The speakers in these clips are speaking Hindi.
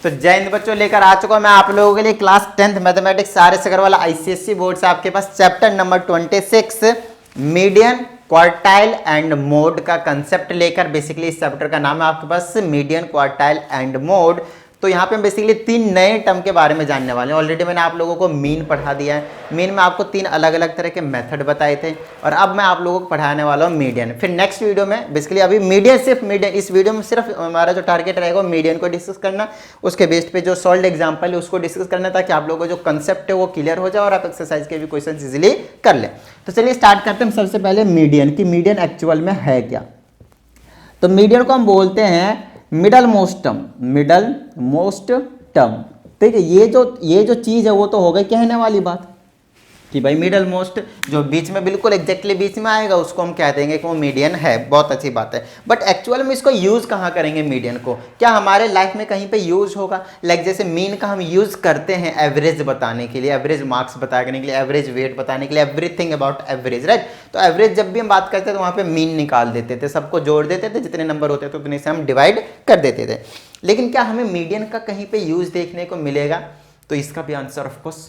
तो जय हिंद बच्चों, लेकर आ चुका हूं मैं आप लोगों के लिए class 10th mathematics R S. Agarwal ICSE board से आपके पास chapter number 26 median quartile and mode का कंसेप्ट लेकर। बेसिकली इस चैप्टर का नाम है आपके पास मीडियन क्वार्टाइल एंड मोड। तो यहाँ पे हम बेसिकली 3 नए टर्म के बारे में जानने वाले हैं। ऑलरेडी मैंने आप लोगों को मीन पढ़ा दिया है। मीन में आपको 3 अलग अलग तरह के मेथड बताए थे और अब मैं आप लोगों को पढ़ाने वाला हूँ मीडियन। फिर नेक्स्ट वीडियो में बेसिकली अभी मीडियन, सिर्फ मीडियन, इस वीडियो में सिर्फ हमारा जो टारगेट रहेगा मीडियन को डिस्कस करना, उसके बेस्ड पे जो सॉल्व एग्जाम्पल है उसको डिस्कस करना, ताकि आप लोगों को जो कंसेप्ट है वो क्लियर हो जाए और आप एक्सरसाइज के भी क्वेश्चन इजिली कर लें। तो चलिए स्टार्ट करते हैं सबसे पहले मीडियन की मीडियन एक्चुअल में है क्या। तो मीडियन को हम बोलते हैं middle most term, middle most term. ठीक है, ये जो चीज है वो तो हो गई कहने वाली बात कि भाई मिडल मोस्ट जो बीच में बिल्कुल एग्जैक्टली बीच में आएगा उसको हम कह देंगे कि वो मीडियन है। बहुत अच्छी बात है, बट एक्चुअल में इसको यूज कहाँ करेंगे मीडियन को? क्या हमारे लाइफ में कहीं पे यूज होगा? लाइक जैसे मीन का हम यूज करते हैं एवरेज बताने के लिए, एवरेज मार्क्स बताने के लिए, एवरेज वेट बताने के लिए, एवरीथिंग अबाउट एवरेज, राइट। तो एवरेज जब भी हम बात करते थे तो वहाँ पे मीन निकाल देते थे, सबको जोड़ देते थे, जितने नंबर होते थे उतने से हम डिवाइड कर देते थे। लेकिन क्या हमें मीडियन का कहीं पे यूज देखने को मिलेगा? तो इसका भी आंसर ऑफ कोर्स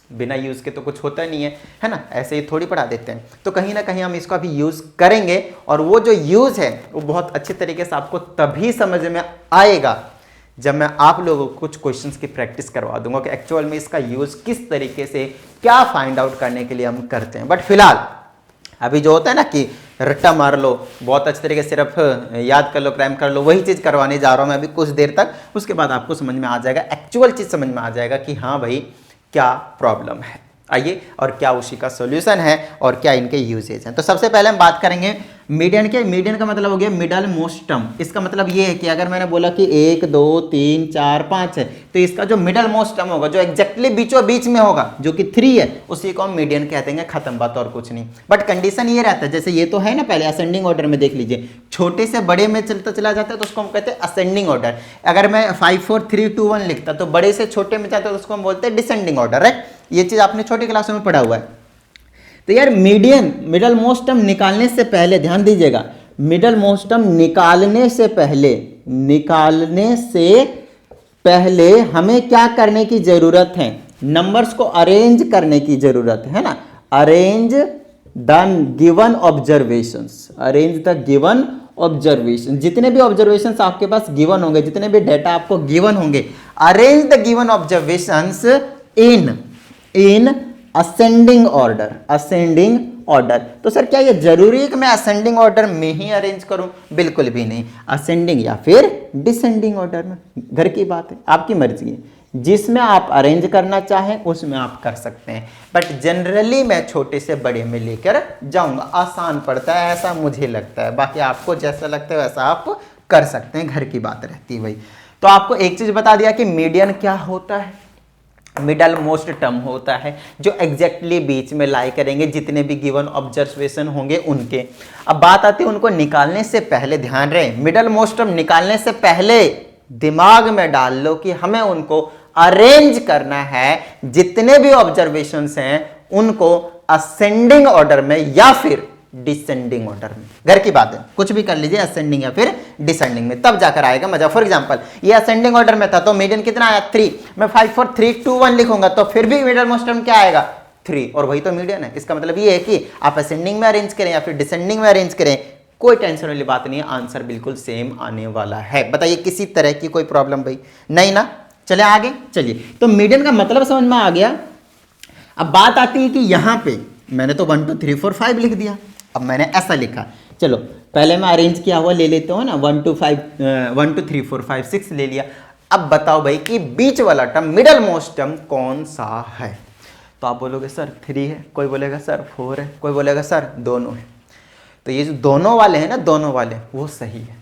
बिना यूज के तो कुछ होता नहीं है ना, ऐसे ही थोड़ी पढ़ा देते हैं। तो कहीं ना कहीं हम इसका भी यूज करेंगे और वो जो यूज है वो बहुत अच्छे तरीके से आपको तभी समझ में आएगा जब मैं आप लोगों को कुछ क्वेश्चंस की प्रैक्टिस करवा दूंगा कि एक्चुअल में इसका यूज किस तरीके से, क्या फाइंड आउट करने के लिए हम करते हैं। बट फिलहाल अभी जो होता है ना कि रट्टा मार लो, बहुत अच्छे तरीके से सिर्फ याद कर लो, क्राइम कर लो, वही चीज़ करवाने जा रहा हूँ मैं अभी कुछ देर तक। उसके बाद आपको समझ में आ जाएगा, एक्चुअल चीज़ समझ में आ जाएगा कि हाँ भाई क्या प्रॉब्लम है, आइए, और क्या उसी का सॉल्यूशन है और क्या इनके यूजेज हैं। तो सबसे पहले हम बात करेंगे मीडियन के। मीडियन का मतलब हो गया मिडल मोस्ट टर्म। इसका मतलब ये है कि अगर मैंने बोला कि 1 2 3 4 5 है, तो इसका जो मिडल मोस्ट टर्म होगा, जो एग्जैक्टली बीचों बीच में होगा, जो कि 3 है, उसी को हम मीडियन कहते हैं। खत्म बात, और कुछ नहीं। बट कंडीशन ये रहता है, जैसे ये तो है ना, पहले असेंडिंग ऑर्डर में देख लीजिए, छोटे से बड़े में चलता चला जाता है तो उसको हम कहते हैं असेंडिंग ऑर्डर। अगर मैं 5 4 3 2 1 लिखता तो बड़े से छोटे में जाता है तो उसको हम बोलते हैं डिसेंडिंग ऑर्डर, राइट। ये चीज आपने छोटी क्लासों में पढ़ा हुआ है। तो यार मीडियन, मिडल मोस्ट टर्म निकालने से पहले ध्यान दीजिएगा, मिडल मोस्ट टर्म निकालने से पहले हमें क्या करने की जरूरत है? नंबर्स को अरेंज करने की जरूरत है ना। Arrange the given observations, arrange the given observation. जितने भी ऑब्जर्वेशंस आपके पास गिवन होंगे, जितने भी डेटा आपको गिवन होंगे, arrange the given observations in ascending order, ascending order. तो सर क्या ये जरूरी है कि मैं असेंडिंग ऑर्डर में ही अरेंज करूं? बिल्कुल भी नहीं, असेंडिंग या फिर डिसेंडिंग ऑर्डर में, घर की बात है, आपकी मर्जी है। जिसमें आप अरेंज करना चाहें उसमें आप कर सकते हैं, बट जनरली मैं छोटे से बड़े में लेकर जाऊंगा, आसान पड़ता है, ऐसा मुझे लगता है। बाकी आपको जैसा लगता है वैसा आप कर सकते हैं, घर की बात रहती है भाई। तो आपको एक चीज बता दिया कि मीडियन क्या होता है। मिडल मोस्ट टर्म होता है जो एग्जैक्टली बीच में लाई करेंगे जितने भी गिवन ऑब्जर्वेशन होंगे उनके। अब बात आती है उनको निकालने से पहले, ध्यान रहे, मिडल मोस्ट टर्म निकालने से पहले दिमाग में डाल लो कि हमें उनको अरेंज करना है, जितने भी ऑब्जर्वेशंस हैं उनको असेंडिंग ऑर्डर में या फिर डिसेंडिंग ऑर्डर में। घर की बात है, कुछ भी कर लीजिए, असेंडिंग या फिर डिसेंडिंग में, तब जाकर आएगा मजा। फॉर एग्जांपल ये असेंडिंग ऑर्डर में था तो मीडियन कितना आया? 3। मैं 5 4 3 2 1 लिखूंगा तो फिर भी मिडल मोस्ट टर्म क्या आएगा? 3, और वही तो मीडियन है। इसका मतलब ये है कि आप असेंडिंग में अरेंज करें या फिर डिसेंडिंग में अरेंज करें, कोई टेंशन वाली बात नहीं है, आंसर बिल्कुल सेम आने वाला है। बताइए किसी तरह की कोई प्रॉब्लम भाई नहीं ना? चले आगे, चलिए। तो मीडियन का मतलब समझ में आ गया। अब बात आती है कि यहां पे मैंने तो 1 2 3 4 5 लिख दिया, अब मैंने ऐसा लिखा, चलो पहले मैं अरेंज किया हुआ ले लेता हूँ ना, 1 2 3 4 5 6 ले लिया। अब बताओ भाई कि बीच वाला टर्म, मिडल मोस्ट टर्म कौन सा है? तो आप बोलोगे सर 3 है, कोई बोलेगा सर 4 है, कोई बोलेगा सर दोनों है। तो ये जो दोनों वाले हैं ना, दोनों वाले वो सही है,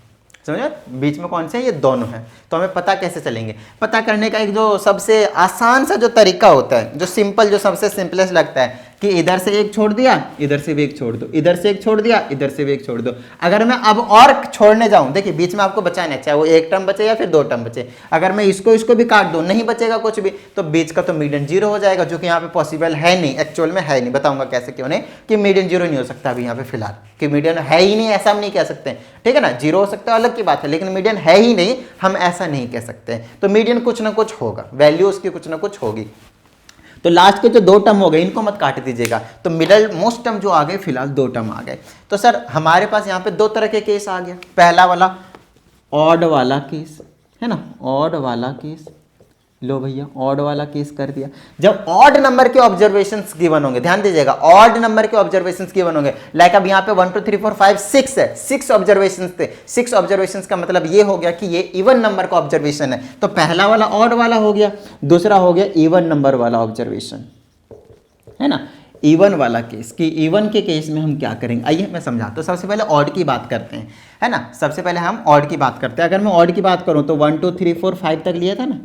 समझे? बीच में कौन से है? ये दोनों है। तो हमें पता कैसे चलेंगे? पता करने का एक जो सबसे आसान सा जो तरीका होता है, जो सिंपल, जो सबसे सिंपलेस्ट लगता है, कि इधर से एक छोड़ दिया, इधर से भी एक छोड़ दो, इधर से एक छोड़ दिया, इधर से भी एक छोड़ दो। अगर मैं अब और छोड़ने जाऊं, देखिए बीच में आपको बचाना है, चाहे वो एक टर्म बचे या फिर दो टर्म बचे। अगर मैं इसको भी काट दूं, नहीं बचेगा कुछ भी, तो बीच का तो मीडियन जीरो हो जाएगा, जो कि यहाँ पे पॉसिबल है नहीं, एक्चुअल में है नहीं। बताऊंगा कैसे क्यों नहीं, कि मीडियन जीरो नहीं हो सकता अभी यहाँ पे फिलहाल, कि मीडियन है ही नहीं, ऐसा हम नहीं कह सकते, ठीक है ना। जीरो हो सकता है अलग की बात है, लेकिन मीडियन है ही नहीं, हम ऐसा नहीं कह सकते। तो मीडियन कुछ ना कुछ होगा, वैल्यू उसकी कुछ ना कुछ होगी। तो लास्ट के जो दो टर्म हो गए इनको मत काट दीजिएगा। तो मिडल मोस्ट टर्म जो आ गए, फिलहाल दो टर्म आ गए। तो सर हमारे पास यहाँ पे दो तरह के केस आ गया। पहला वाला ऑड वाला केस है ना, ऑड वाला केस, लो भैया ऑड वाला केस कर दिया। जब ऑड नंबर के ऑब्जर्वेशंस गिवन होंगे, ध्यान दीजिएगा, ऑड नंबर के ऑब्जर्वेशंस गिवन होंगे, लाइक अब यहाँ पे 1 2 3 4 5 6 है, 6 ऑब्जर्वेशंस थे। 6 ऑब्जर्वेशंस का मतलब ये हो गया कि ये इवन नंबर का ऑब्जर्वेशन है। तो पहला वाला ऑड वाला हो गया, दूसरा हो गया इवन नंबर वाला ऑब्जर्वेशन, है ना। इवन वाला केस, कि इवन के केस में हम क्या करेंगे, आइए मैं समझाता हूँ। सबसे पहले ऑड की बात करते हैं, है ना। सबसे पहले हम ऑड की बात करते हैं। अगर मैं ऑड की बात करूँ तो 1 2 3 4 5 तक लिया था ना,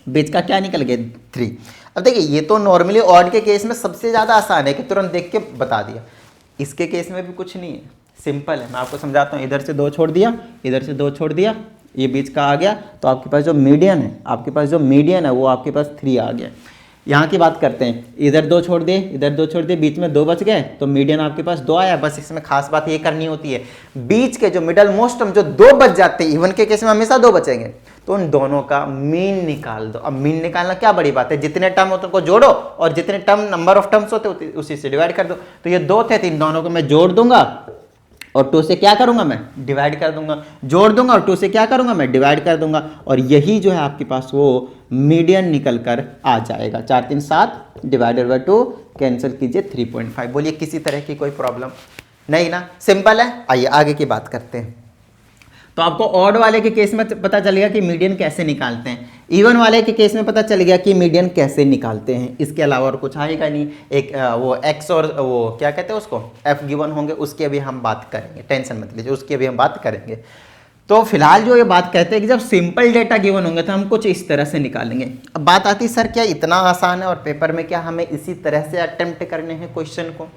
बीच का क्या निकल गया 3। अब देखिए ये तो नॉर्मली ऑड के केस में सबसे ज़्यादा आसान है कि तुरंत देख के बता दिया। इसके केस में भी कुछ नहीं है, सिंपल है। मैं आपको समझाता हूँ। इधर से दो छोड़ दिया, इधर से दो छोड़ दिया, ये बीच का आ गया, तो आपके पास जो मीडियन है, आपके पास जो मीडियन है वो आपके पास 3 आ गया। यहाँ की बात करते हैं, इधर दो छोड़ दिए, इधर दो छोड़ दिए, बीच में दो बच गए, तो मीडियन आपके पास 2 आया। बस इसमें खास बात ये करनी होती है, बीच के जो मिडल मोस्ट टर्म जो 2 बच जाते हैं, इवन के केस में हमेशा 2 बचेंगे, तो उन दोनों का मीन निकाल दो। अब मीन निकालना क्या बड़ी बात है, जितने टर्म होते उनको जोड़ो और जितने टर्म नंबर ऑफ टर्म्स होते उसी से डिवाइड कर दो। तो ये 2 थे, 3 दोनों को मैं जोड़ दूंगा और 2 से क्या करूंगा, मैं डिवाइड कर दूंगा। जोड़ दूंगा और 2 से क्या करूंगा, मैं डिवाइड कर दूंगा। और यही जो है आपके पास वो मीडियन निकल कर आ जाएगा। 4 3 7 डिवाइडेड बाय 2, कैंसिल कीजिए 3.5। बोलिए किसी तरह की कोई प्रॉब्लम नहीं ना, सिंपल है। आइए आगे की बात करते हैं। तो आपको ऑड वाले के केस में पता चल गया कि मीडियन कैसे निकालते हैं, इवन वाले के केस में पता चल गया कि मीडियन कैसे निकालते हैं। इसके अलावा और कुछ आएगा नहीं। एक वो एक्स और वो क्या कहते हैं उसको, एफ गिवन होंगे, उसकी अभी हम बात करेंगे, टेंशन मत लीजिए, उसकी अभी हम बात करेंगे। तो फिलहाल जो ये बात कहते हैं कि जब सिंपल डेटा गिवन होंगे तो हम कुछ इस तरह से निकालेंगे। अब बात आती है सर क्या इतना आसान है और पेपर में क्या हमें इसी तरह से अटेम्प्ट करने हैं क्वेश्चन को?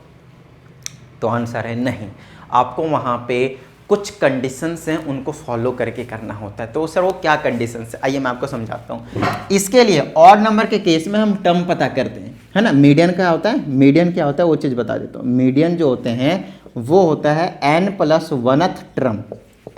तो आंसर है नहीं, आपको वहाँ पे कुछ कंडीशंस हैं, उनको फॉलो करके करना होता है। तो सर वो क्या कंडीशंस है, आइए मैं आपको समझाता हूँ। इसके लिए ऑड नंबर के केस में हम टर्म पता करते हैं, है ना। मीडियन क्या होता है, मीडियन क्या होता है वो चीज़ बता देता हूँ। मीडियन जो होते हैं वो होता है n+1th टर्म,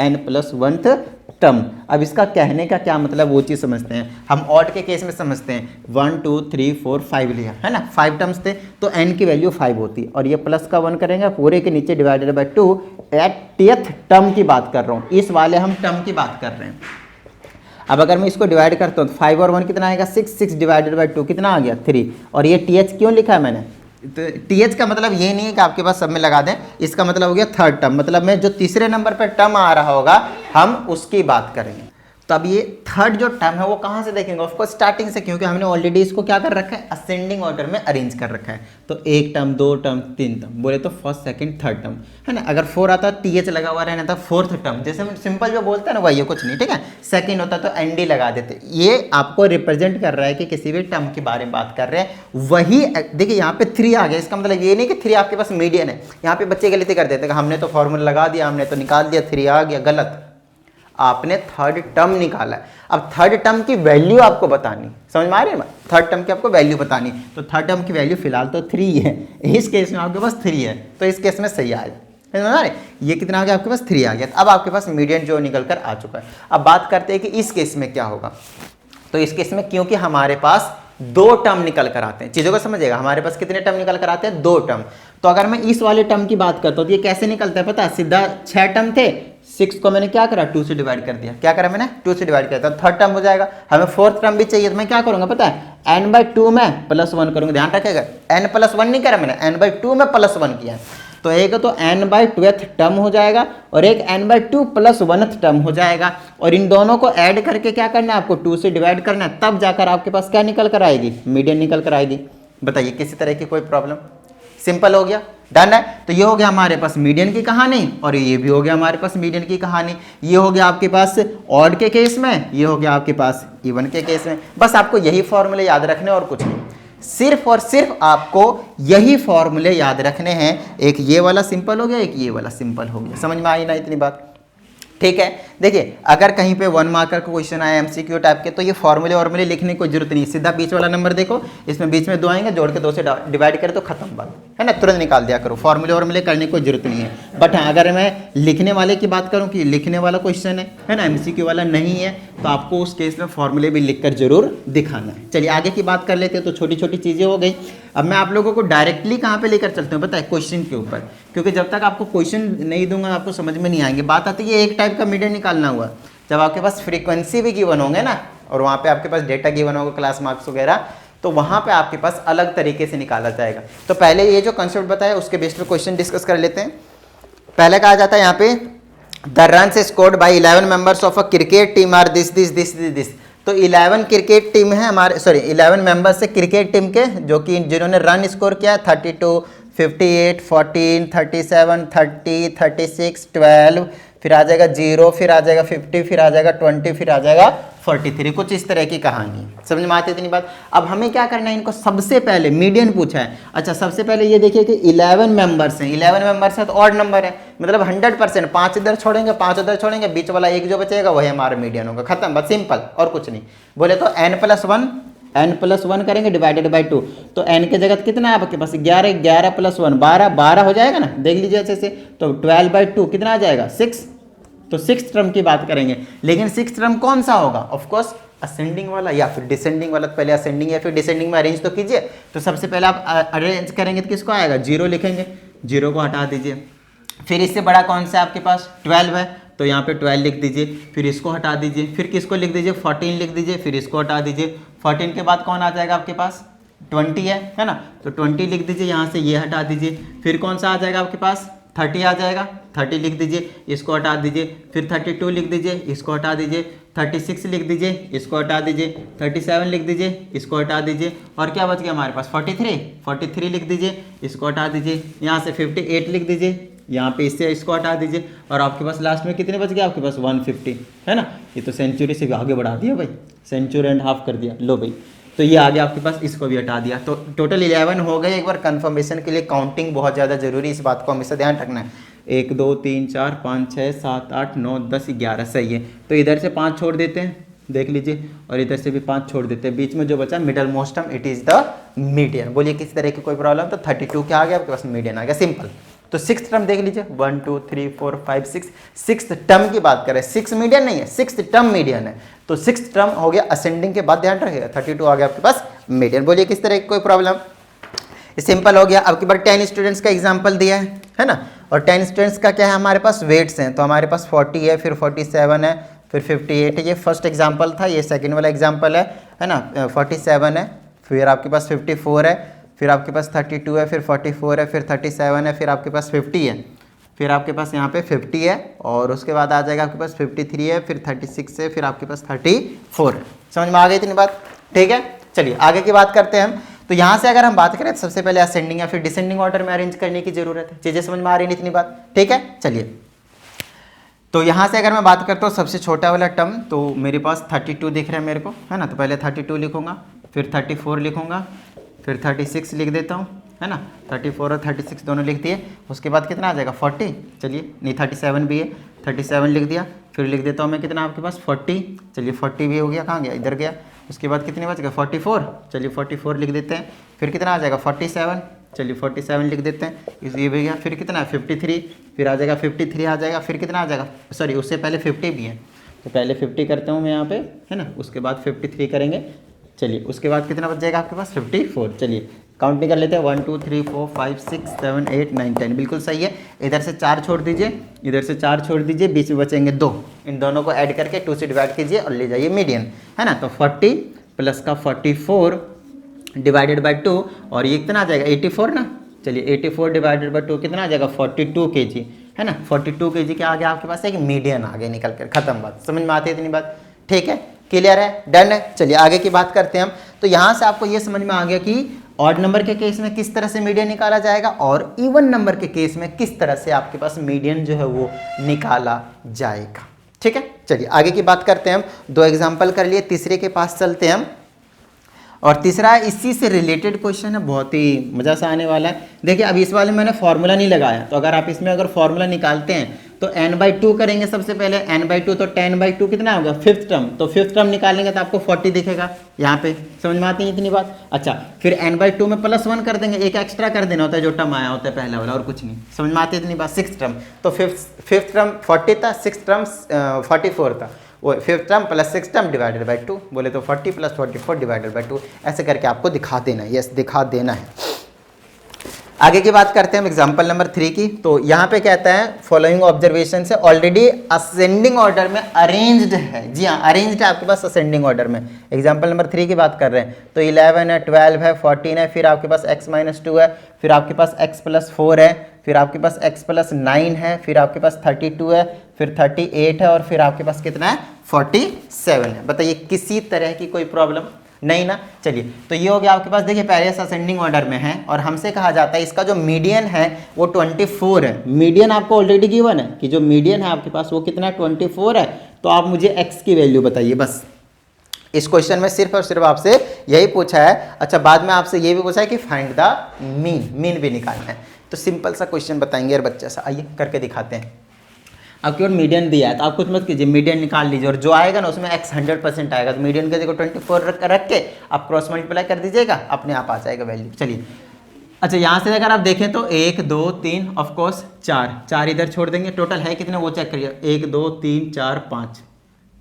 n+1th टर्म। अब इसका कहने का क्या मतलब वो चीज़ समझते हैं। हम ऑड के केस में समझते हैं 1 2 3 4 5 लिया, है ना, 5 टर्म्स थे, तो n की वैल्यू 5 होती है। और ये प्लस का 1 करेंगे, पूरे के नीचे डिवाइडेड बाय 2, 80th टर्म की बात कर रहा हूँ, इस वाले हम टर्म की बात कर रहे हैं। अब अगर मैं इसको डिवाइड करता हूँ तो 5 और 1 कितना आएगा, 6, 6 डिवाइडेड बाय 2 कितना आ गया, 3। और ये th क्यों लिखा है मैंने, तो th का मतलब ये नहीं है कि आपके पास सब में लगा दें, इसका मतलब हो गया थर्ड टर्म, मतलब मैं जो तीसरे नंबर पर टर्म आ रहा होगा हम उसकी बात करेंगे। तो अब ये थर्ड जो टर्म है वो कहाँ से देखेंगे, ऑफकोर्स स्टार्टिंग से, क्योंकि हमने ऑलरेडी इसको क्या कर रखा है, असेंडिंग ऑर्डर में अरेंज कर रखा है। तो 1 टर्म 2 टर्म 3 टर्म बोले तो फर्स्ट सेकंड थर्ड टर्म, है ना। अगर 4 आता th लगा हुआ रहना था फोर्थ टर्म, जैसे हम सिंपल जो बोलते हैं ना वही है, कुछ नहीं, ठीक है। सेकंड होता तो nd लगा देते। ये आपको रिप्रेजेंट कर रहा है कि किसी भी टर्म के बारे में बात कर रहे हैं। वही देखिए यहाँ पे 3 आ गया, इसका मतलब ये नहीं कि 3 आपके पास मीडियन है। यहाँ पे बच्चे गलती कर देते हैं, हमने तो फॉर्मूला लगा दिया, हमने तो निकाल दिया, 3 आ गया, गलत। आपने थर्ड टर्म निकाला है। अब थर्ड टर्म की वैल्यू आपको बतानी, समझ में आ रही है, थर्ड टर्म की आपको वैल्यू बतानी। तो थर्ड टर्म की वैल्यू फिलहाल तो 3 है, इस केस में आपके पास 3 है, तो इस केस में सही आया, समझ में आ रही है। ये कितना आ गया आपके पास, 3 आ गया। अब आपके पास मीडियन जो निकल कर आ चुका है। अब बात करते हैं कि इस केस में क्या होगा। तो इस केस में क्योंकि हमारे पास 2 टर्म निकल कर आते हैं, चीज़ों को समझिएगा, हमारे पास कितने टर्म निकल कर आते हैं, 2 टर्म। तो अगर मैं इस वाले टर्म की बात करता हूँ तो ये कैसे निकलता है पता है, सीधा 6 टर्म थे, 6 को मैंने क्या करा, 2 से डिवाइड कर दिया। क्या करा मैंने, 2 से डिवाइड किया, तो थर्ड टर्म हो जाएगा। हमें फोर्थ टर्म भी चाहिए, तो मैं क्या करूंगा पता है, n/2 में +1 करूंगा। ध्यान रखिएगा, n+1 नहीं करा मैंने, n/2 में +1 किया। तो एक तो n/2th टर्म हो जाएगा और एक n/2 + 1th टर्म हो जाएगा। और इन दोनों को ऐड करके क्या करना है, आपको 2 से डिवाइड करना है, तब जाकर आपके पास क्या निकल कर आएगी, मीडियन निकल कर आएगी। बताइए किसी तरह की कोई प्रॉब्लम, सिंपल हो गया, डन है। तो ये हो गया हमारे पास मीडियन की कहानी, और ये भी हो गया हमारे पास मीडियन की कहानी। ये हो गया आपके पास ऑड के केस में, ये हो गया आपके पास इवन के केस में। बस आपको यही फॉर्मूले याद रखने और कुछ नहीं। सिर्फ और सिर्फ आपको यही फॉर्मूले याद रखने हैं। एक ये वाला सिंपल हो गया, एक ये वाला सिंपल हो गया। समझ में आई ना इतनी बात? ठीक है। देखिए अगर कहीं पे 1 मार्कर का क्वेश्चन आया एमसीक्यू टाइप के, तो ये फॉर्मूले लिखने की कोई जरूरत नहीं, सीधा बीच वाला नंबर देखो, इसमें बीच में 2 आएंगे, जोड़ के 2 से डिवाइड करें तो खत्म बात है ना, तुरंत निकाल दिया करो। फॉर्मूले करने की कोई जरूरत नहीं है। बट हाँ, अगर मैं लिखने वाले की बात करूँ कि लिखने वाला क्वेश्चन है ना, एमसीक्यू वाला नहीं है, तो आपको उस केस में फॉर्मूले भी लिखकर जरूर दिखाना है। चलिए आगे की बात कर लेते हैं। तो छोटी छोटी चीज़ें हो गई। अब मैं आप लोगों को डायरेक्टली कहाँ पे लेकर चलता हूँ पता है? क्वेश्चन के ऊपर, क्योंकि जब तक आपको क्वेश्चन नहीं दूंगा आपको समझ में नहीं आएंगे। बात आती है एक टाइप का मीडियन निकालना हुआ, जब आपके पास फ्रीक्वेंसी भी गिवन होंगे ना, और वहाँ पे आपके पास डेटा गिवन होगा, क्लास मार्क्स वगैरह, तो वहाँ पे आपके पास अलग तरीके से निकाला जाएगा। तो पहले ये जो कंसेप्ट बताया उसके बेस पे क्वेश्चन डिस्कस कर लेते हैं। पहले कहा जाता है यहाँ पे the runs scored by 11 members of a cricket team are this this this this. तो 11 क्रिकेट टीम है हमारे, 11 मेंबर्स है क्रिकेट टीम के, जो कि जिन्होंने रन स्कोर किया 32, 58, 14, 37, 30, 36, 12, फिर आ जाएगा 0, फिर आ जाएगा 50, फिर आ जाएगा 20, फिर आ जाएगा 43। कुछ इस तरह की कहानी है। समझ में आती है इतनी बात? अब हमें क्या करना है, इनको सबसे पहले मीडियन पूछा है। अच्छा, सबसे पहले ये देखिए कि 11 मेंबर्स हैं, 11 मेंबर्स हैं तो ऑड नंबर है, मतलब 100%, 5 इधर छोड़ेंगे, 5 उधर छोड़ेंगे, बीच वाला एक जो बचेगा वही हमारा मीडियन होगा, खत्म, बस सिंपल, और कुछ नहीं। बोले तो n+1 करेंगे डिवाइडेड बाई 2, तो n के जगह कितना है आपके पास? 11, 11 + 1 12 हो जाएगा ना, देख लीजिए अच्छे से। तो 12/2 कितना आ जाएगा? 6। तो 6th टर्म की बात करेंगे, लेकिन 6th टर्म कौन सा होगा? ऑफकोर्स असेंडिंग वाला या फिर डिसेंडिंग वाला। तो पहले असेंडिंग या फिर डिसेंडिंग में अरेंज तो कीजिए। तो सबसे पहले आप अरेंज करेंगे तो किसको आएगा? 0 लिखेंगे, 0 को हटा दीजिए। फिर इससे बड़ा कौन सा आपके पास? 12 है, तो यहाँ पे 12 लिख दीजिए, फिर इसको हटा दीजिए, फिर किसको लिख दीजिए? 14 लिख दीजिए, फिर इसको हटा दीजिए। 14 के बाद कौन आ जाएगा आपके पास? 20 है ना, तो 20 लिख दीजिए, यहाँ से ये हटा दीजिए। फिर कौन सा आ जाएगा आपके पास? 30 आ जाएगा, 30 लिख दीजिए, इसको हटा दीजिए। फिर 32 लिख दीजिए, इसको हटा दीजिए। 36 लिख दीजिए, इसको हटा दीजिए। 37 लिख दीजिए, इसको हटा दीजिए। और क्या बच गया हमारे पास? 43 लिख दीजिए, इसको हटा दीजिए। यहाँ से 58 लिख दीजिए, यहाँ पे इससे इसको हटा दीजिए। और आपके पास लास्ट में कितने बच गए? आपके पास 150 है ना। ये तो सेंचुरी से भी आगे बढ़ा दिया भाई, सेंचुरी एंड हाफ कर दिया। लो भाई, तो ये आगे आपके पास, इसको भी हटा दिया। तो टोटल 11 हो गए। एक बार कंफर्मेशन के लिए काउंटिंग बहुत ज़्यादा जरूरी, इस बात को हमेशा ध्यान रखना है। 1 2 3 4 5 6 7 8 9 10 11 सही है। तो इधर से 5 छोड़ देते हैं, देख लीजिए, और इधर से भी 5 छोड़ देते हैं। बीच में जो बचा middle most term, it is the median. बोलिए किस तरह की कोई प्रॉब्लम? तो 32 क्या आ गया आपके पास? मीडियन आ गया, सिंपल। तो 6th टर्म देख लीजिए, 1 2 3 4 5 6, 6th टर्म की बात करें, 6 मीडियन नहीं है, 6th टर्म मीडियन है। तो 6th टर्म हो गया असेंडिंग के बाद, ध्यान रखिएगा। 32 आ गया आपके पास मीडियन। बोलिए किस तरह की कोई प्रॉब्लम? सिंपल हो गया। अब की बार 10 स्टूडेंट्स का एग्जाम्पल दिया है ना, और 10 स्टूडेंट्स का क्या है हमारे पास? वेट्स हैं। तो हमारे पास 40 है, फिर 47 है, फिर 58 है। ये फर्स्ट एग्जाम्पल था, ये सेकेंड वाला एग्जाम्पल है ना। 47 है, फिर आपके पास 54 है, फिर आपके पास 32 है, फिर 44 है, फिर 37 है, फिर आपके पास 50 है, फिर आपके पास यहाँ पे 50 है, और उसके बाद आ जाएगा आपके पास 53 है, फिर 36 है, फिर आपके पास 34 है। समझ में आ गई इतनी बात? ठीक है, चलिए आगे की बात करते हैं हम। तो यहाँ से अगर हम बात करें तो सबसे पहले असेंडिंग या फिर डिसेंडिंग ऑर्डर में अरेंज करने की जरूरत है। चीज़ें समझ में आ रही है इतनी बात? ठीक है, चलिए। तो यहाँ से अगर मैं बात करता हूँ सबसे छोटा वाला टर्म, तो मेरे पास 32 दिख रहा है मेरे को, है ना। तो पहले 32 लिखूंगा, फिर 34 लिखूंगा, फिर 36 लिख देता हूँ, है ना। 34 और 36 दोनों लिख दिए। उसके बाद कितना आ जाएगा? 40। चलिए, नहीं 37 भी है, 37 लिख दिया। फिर लिख देता हूँ मैं कितना आपके पास? 40। चलिए 40 भी हो गया, कहाँ गया? इधर गया। उसके बाद कितने बच गए? 44। चलिए 44 लिख देते हैं। फिर कितना आ जाएगा? 47। चलिए 47 लिख देते हैं, ये भी गया। फिर कितना है? 53। फिर आ जाएगा 53 आ जाएगा। फिर कितना आ जाएगा? सॉरी, उससे पहले 50 भी है, तो पहले 50 करता हूँ मैं यहाँ पे, है ना। उसके बाद 53 करेंगे। चलिए उसके बाद कितना बच जाएगा आपके पास? 54। चलिए काउंटिंग कर लेते हैं, 1 2 3 4 5 6 7 8 9 10, बिल्कुल सही है। इधर से 4 छोड़ दीजिए, इधर से 4 छोड़ दीजिए, बीच में बचेंगे 2। इन दोनों को ऐड करके 2 से डिवाइड कीजिए और ले जाइए मीडियन, है ना। तो 40 प्लस का 44 डिवाइडेड बाई 2, और ये कितना आ जाएगा? 84 ना। चलिए 84 डिवाइडेड बाई 2 कितना आ जाएगा? 42 kg, है ना। 42 kg के आगे आपके पास एक मीडियन आगे निकल कर, खत्म बात। समझ में आती है इतनी बात? ठीक है, क्लियर है, डन है। चलिए आगे की बात करते हैं हम। तो यहाँ से आपको ये समझ में आ गया कि ऑड नंबर के केस में किस तरह से मीडियन निकाला जाएगा, और इवन नंबर के केस में किस तरह से आपके पास मीडियन जो है वो निकाला जाएगा। ठीक है, चलिए आगे की बात करते हैं हम। 2 एग्जाम्पल कर लिए, तीसरे के पास चलते हैं हम। और तीसरा इसी से रिलेटेड क्वेश्चन है, बहुत ही मज़ा सा आने वाला है। देखिए अब इस वाले में मैंने फॉर्मूला नहीं लगाया, तो अगर आप इसमें अगर फॉर्मूला निकालते हैं तो n/2 करेंगे सबसे पहले, n/2 तो 10/2 कितना होगा, फिफ्थ टर्म, तो फिफ्थ टर्म निकालेंगे तो आपको 40 दिखेगा यहाँ पे। समझ में आती है इतनी बात? अच्छा फिर n/2 में +1 कर देंगे, एक एक्स्ट्रा कर देना होता है जो टर्म आया होता है पहला वाला, और कुछ नहीं। समझ में आती है इतनी बात? सिक्स टर्म, तो फिफ्थ टर्म 40 था, सिक्स टर्म 44 था, वो fifth term plus six term divided by 2, बोले तो 40 + 44 डिवाइडेड बाई 2, ऐसे करके आपको दिखा देना है। यस, दिखा देना है। आगे की बात करते हैं हम एग्जाम्पल नंबर 3 की। तो यहाँ पे कहता है फॉलोइंग ऑब्जर्वेशन से ऑलरेडी असेंडिंग ऑर्डर में अरेंज्ड है। जी हाँ, अरेंज्ड है आपके पास असेंडिंग ऑर्डर में। एग्जाम्पल नंबर 3 की बात कर रहे हैं, तो 11 है, 12 है, 14 है, फिर आपके पास x - 2 है, फिर आपके पास x + 4 है, फिर आपके पास x + 9 है, फिर आपके पास 32 है, फिर 38 है, और फिर आपके पास कितना है, 47 है। बताइए किसी तरह की कोई प्रॉब्लम नहीं ना? चलिए, तो ये हो गया आपके पास। देखिए पहले से असेंडिंग ऑर्डर में है और हमसे कहा जाता है इसका जो मीडियन है वो 24 है। मीडियन आपको ऑलरेडी गिवन है कि जो मीडियन है आपके पास वो कितना है, 24 है। तो आप मुझे x की वैल्यू बताइए बस। इस क्वेश्चन में सिर्फ और सिर्फ आपसे यही पूछा है। अच्छा, बाद में आपसे ये भी पूछा है कि फाइंड द मीन, मीन भी निकालना है। तो सिंपल सा क्वेश्चन बताएंगे यार बच्चा सा, आइए करके दिखाते हैं। अब केवल मीडियन दिया है तो आप कुछ मत कीजिए, मीडियन निकाल लीजिए, और जो आएगा ना उसमें x 100% आएगा। तो मीडियन की जगह 24 रख के आप क्रॉस मल्टीप्लाई कर दीजिएगा, अपने आप आ जाएगा वैल्यू। चलिए, अच्छा यहाँ से अगर आप देखें तो 1 2 3 ऑफ कोर्स 4 इधर छोड़ देंगे, टोटल है कितने वो चेक करिए, 1 2 3 4 5,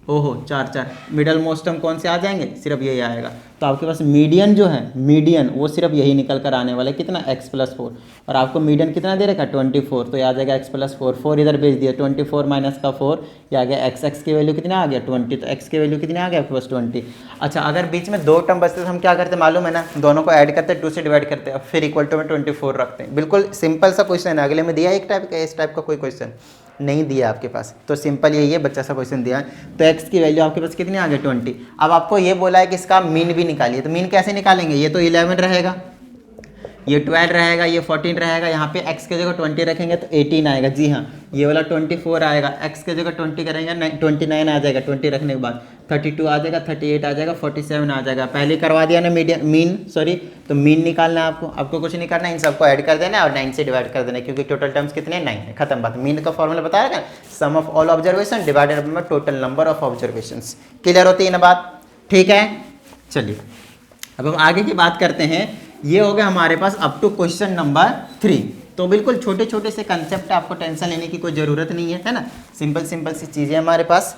ओहो 4 मिडल मोस्ट टर्म कौन से आ जाएंगे, सिर्फ यही आएगा। तो आपके पास मीडियन जो है, मीडियन वो सिर्फ यही निकल कर आने वाला है, कितना x + 4, और आपको मीडियन कितना दे रखा है 24, तो ये आ जाएगा x + 4, 4 इधर भेज दिया, 24 माइनस का 4, ये आ गया x की वैल्यू कितना आ गया 20, तो x की वैल्यू कितनी आ गया आपके पास 20। अच्छा, अगर बीच में दो टर्म बचते तो हम क्या करते मालूम है ना, दोनों को ऐड करते हैं, 2 से डिवाइड करते हैं, फिर इक्वल टू में 24 रखते हैं। बिल्कुल सिंपल सा क्वेश्चन है। अगले में दिया एक टाइप का, इस टाइप का कोई क्वेश्चन नहीं दिया आपके पास, तो सिंपल यही है, बच्चा सा क्वेश्चन दिया है। तो x की वैल्यू आपके पास कितनी आ गई 20। अब आपको ये बोला है कि इसका मीन भी निकालिए, तो मीन कैसे निकालेंगे, ये तो 11 रहेगा, ये 12 रहेगा, ये 14 रहेगा, यहाँ पे x की जगह 20 रखेंगे तो 18 आएगा। जी हाँ, ये वाला 24 आएगा, x की जगह 20 करेंगे 29 आ जाएगा, 20 रखने के बाद 32 आ जाएगा, 38 आ जाएगा, 47 आ जाएगा। पहले करवा दिया ना मीडियन, मीन सॉरी, तो मीन निकालना है आपको कुछ नहीं करना, इन सबको ऐड कर देना और 9 से डिवाइड कर देना, क्योंकि टोटल टर्म्स कितने 9 है, खत्म बात। मीन का फॉर्मूला बताया था, sum of all observation divided by total number of observations. Clear होती है ना बात? ठीक है, चलिए अब हम आगे की बात करते हैं। ये हो गया हमारे पास अप टू क्वेश्चन नंबर 3। तो बिल्कुल छोटे छोटे से कंसेप्ट है, आपको टेंशन लेने की कोई ज़रूरत नहीं है ना, सिंपल सिंपल सी चीज़ें हमारे पास।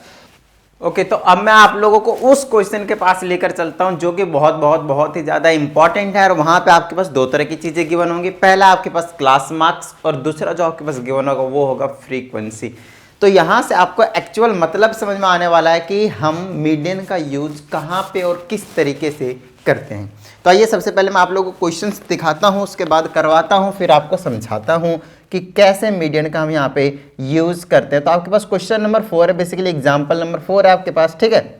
ओके, तो अब मैं आप लोगों को उस क्वेश्चन के पास लेकर चलता हूं जो कि बहुत बहुत बहुत ही ज़्यादा इंपॉर्टेंट है, और वहां पे आपके पास दो तरह की चीज़ें गिवन होंगी। पहला आपके पास क्लास मार्क्स, और दूसरा जो आपके पास गिवन होगा वो होगा फ्रीक्वेंसी। तो यहाँ से आपको एक्चुअल मतलब समझ में आने वाला है कि हम मीडियन का यूज कहाँ पे और किस तरीके से करते हैं। तो आइए सबसे पहले मैं आप लोगों को क्वेश्चंस दिखाता हूँ, उसके बाद करवाता हूँ, फिर आपको समझाता हूँ कि कैसे मीडियन का हम यहाँ पे यूज करते हैं। तो आपके पास क्वेश्चन नंबर 4 है, बेसिकली एग्जाम्पल नंबर 4 है आपके पास, ठीक है।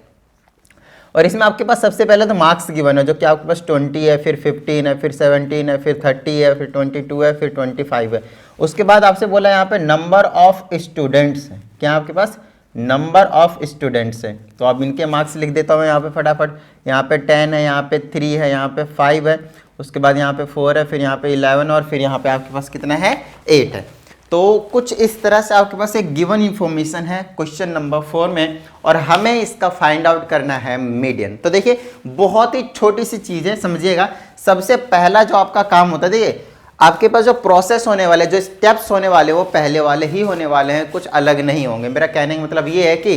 और इसमें आपके पास सबसे पहले तो मार्क्स गिवन है, जो कि आपके पास 20 है, फिर 15 है, फिर 17 है, फिर 30 है, फिर 22 है, फिर 25 है। उसके बाद आपसे बोला यहाँ पे नंबर ऑफ स्टूडेंट्स है, क्या आपके पास नंबर ऑफ स्टूडेंट्स है। तो अब इनके मार्क्स लिख देता हूँ यहाँ पे फटाफट। यहाँ पे 10 है, यहाँ पे 3 है, यहाँ पे 5 है, उसके बाद यहाँ पे 4 है, फिर यहाँ पे 11, और फिर यहाँ पे आपके पास कितना है 8 है। तो कुछ इस तरह से आपके पास एक गिवन इंफॉर्मेशन है क्वेश्चन नंबर 4 में, और हमें इसका फाइंड आउट करना है मीडियन। तो देखिए बहुत ही छोटी सी चीज़ है, समझिएगा। सबसे पहला जो आपका काम होता है, देखिए आपके पास जो प्रोसेस होने वाले, जो स्टेप्स होने वाले, वो पहले वाले ही होने वाले हैं, कुछ अलग नहीं होंगे। मेरा कहने का मतलब ये है कि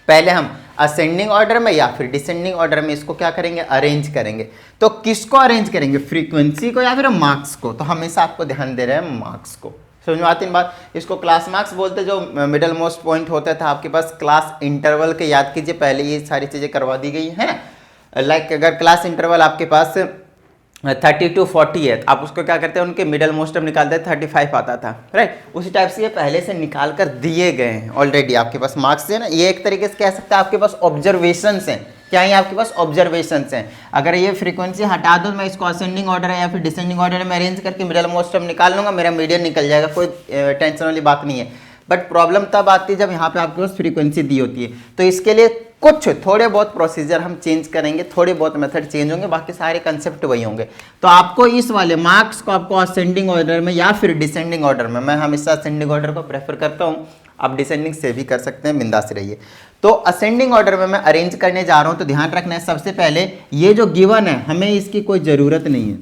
पहले हम असेंडिंग ऑर्डर में या फिर डिसेंडिंग ऑर्डर में इसको क्या करेंगे, अरेंज करेंगे। तो किसको अरेंज करेंगे, फ्रीक्वेंसी को या फिर मार्क्स को? तो हमेशा आपको ध्यान दे रहे हैं मार्क्स को। समझ में आती है बात? इसको क्लास मार्क्स बोलते, जो मिडल मोस्ट पॉइंट होता था आपके पास क्लास इंटरवल के, याद कीजिए पहले ये सारी चीज़ें करवा दी गई हैं। लाइक अगर क्लास इंटरवल आपके पास 30 to 40 है, आप उसको क्या करते हैं, उनके मिडल मोस्ट टर्म निकालते हैं, 35 आता था, राइट। उसी टाइप से ये पहले से निकाल कर दिए गए हैं ऑलरेडी आपके पास मार्क्स है ना। ये एक तरीके से कह सकते हैं आपके पास ऑब्जर्वेशंस हैं। क्या ये आपके पास ऑब्जर्वेशंस हैं? अगर ये फ्रीक्वेंसी हटा दो, मैं इसको असेंडिंग ऑर्डर है या फिर डिसेंडिंग ऑर्डर में अरेंज करके मिडल मोस्ट टर्म निकाल लूंगा, मेरा मीडियन निकल जाएगा, कोई टेंशन वाली बात नहीं है। बट प्रॉब्लम तब आती है जब यहाँ पे आपके पास फ्रीक्वेंसी दी होती है। तो इसके लिए कुछ थोड़े बहुत प्रोसीजर हम चेंज करेंगे, थोड़े बहुत मेथड चेंज होंगे, बाकी सारे कंसेप्ट वही होंगे। तो आपको इस वाले मार्क्स को आपको असेंडिंग ऑर्डर में या फिर डिसेंडिंग ऑर्डर में, मैं हमेशा असेंडिंग ऑर्डर को प्रेफर करता हूँ, आप डिसेंडिंग से भी कर सकते हैं, बिंदास रहिए। तो असेंडिंग ऑर्डर में मैं अरेंज करने जा रहा हूँ। तो ध्यान रखना है सबसे पहले ये जो गिवन है हमें इसकी कोई ज़रूरत नहीं है,